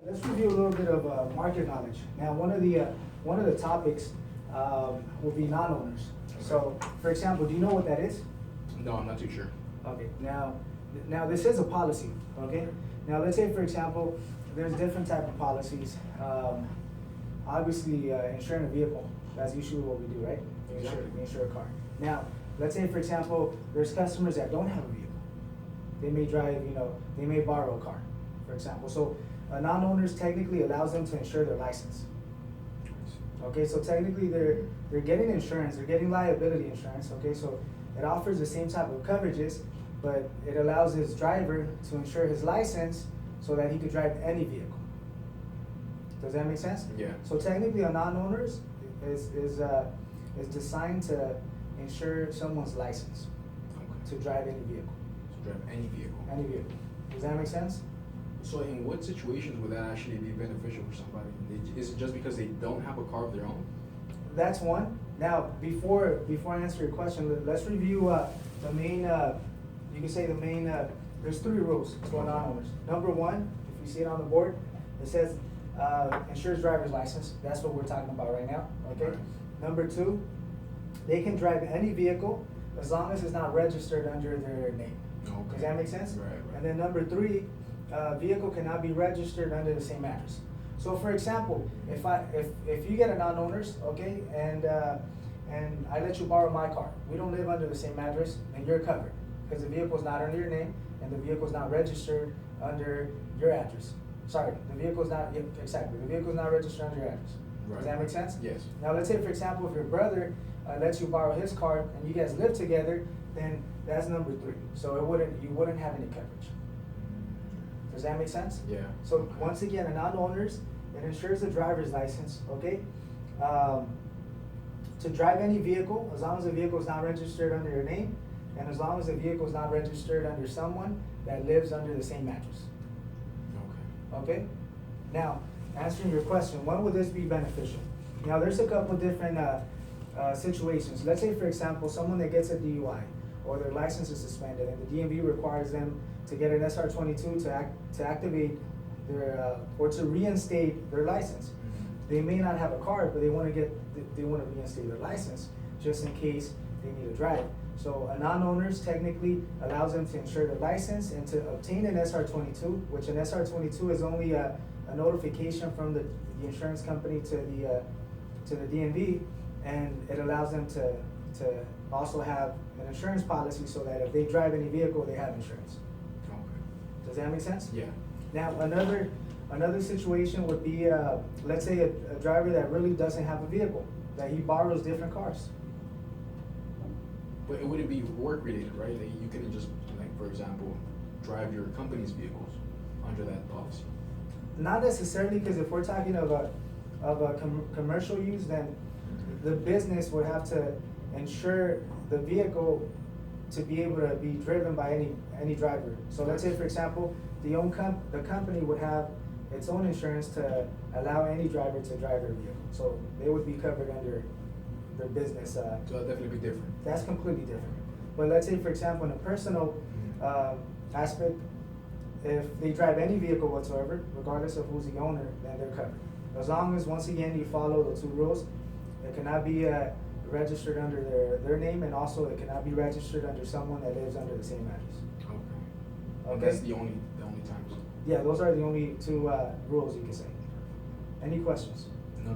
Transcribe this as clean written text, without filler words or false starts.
let's review a little bit of market knowledge. Now, one of the topics will be non-owners. So, for example, do you know what that is? No, I'm not too sure. Okay. Now this is a policy. Okay. Now, let's say, for example, there's different type of policies. Obviously, insuring a vehicle. That's usually what we do, right? Exactly. We insure a car. Now, let's say, for example, there's customers that don't have a vehicle. They may drive, they may borrow a car, for example. So a non-owners technically allows them to insure their license. Okay, so technically they're getting insurance, they're getting liability insurance, okay, so it offers the same type of coverages, but it allows his driver to insure his license so that he could drive any vehicle. Does that make sense? Yeah. So technically a non-owners is designed to insure someone's license Okay. to drive any vehicle. To drive any vehicle. Any vehicle. Does that make sense? So in what situations would that actually be beneficial for somebody? Is it just because they don't have a car of their own? That's one. Now, before I answer your question, let's review the main. You can say the main. There's 3 rules for non-owners. Number 1, if you see it on the board, it says insures driver's license. That's what we're talking about right now. Okay. Right. Number 2, they can drive any vehicle as long as it's not registered under their name. Okay. Does that make sense? Right, right. And then number 3, vehicle cannot be registered under the same address. So for example, if you get a non-owners, okay, and I let you borrow my car, we don't live under the same address, and you're covered because the vehicle's not under your name and the vehicle's not registered under your address. Sorry, the vehicle's not exactly. The vehicle's not registered under your address. Right. Does that make sense? Yes. Now let's say, for example, if your brother lets you borrow his car and you guys live together, then that's number 3. So you wouldn't have any coverage. Does that make sense? Yeah. So Okay. once again, a non-owners, it insures the driver's license, okay? To drive any vehicle, as long as the vehicle is not registered under your name, and as long as the vehicle is not registered under someone that lives under the same address, Okay. okay? Now, answering your question, when would this be beneficial? Now, there's a couple different situations. Let's say, for example, someone that gets a DUI or their license is suspended, and the DMV requires them to get an SR22 to activate their or to reinstate their license. They may not have a car, but they want to reinstate their license just in case they need to drive. So a non-owners technically allows them to insure their license and to obtain an SR22, which an SR22 is only a notification from the insurance company to the DMV, and it allows them to also have an insurance policy so that if they drive any vehicle, they have insurance. Okay. Does that make sense? Yeah. Now, another situation would be, let's say a driver that really doesn't have a vehicle, that he borrows different cars. But it wouldn't be work related, right? Like you couldn't just, like, for example, drive your company's vehicles under that policy. Not necessarily, because if we're talking of a commercial use, then the business would have to insure the vehicle to be able to be driven by any driver. So let's say, for example, the company would have its own insurance to allow any driver to drive their vehicle. So they would be covered under their business. So that'd definitely be different. That's completely different. But let's say, for example, in a personal aspect, if they drive any vehicle whatsoever, regardless of who's the owner, then they're covered. As long as, once again, you follow the 2 rules, it cannot be registered under their name, and also it cannot be registered under someone that lives under the same address. Okay. Okay? And that's the only times. Yeah, those are the only 2 rules you can say. Any questions? No.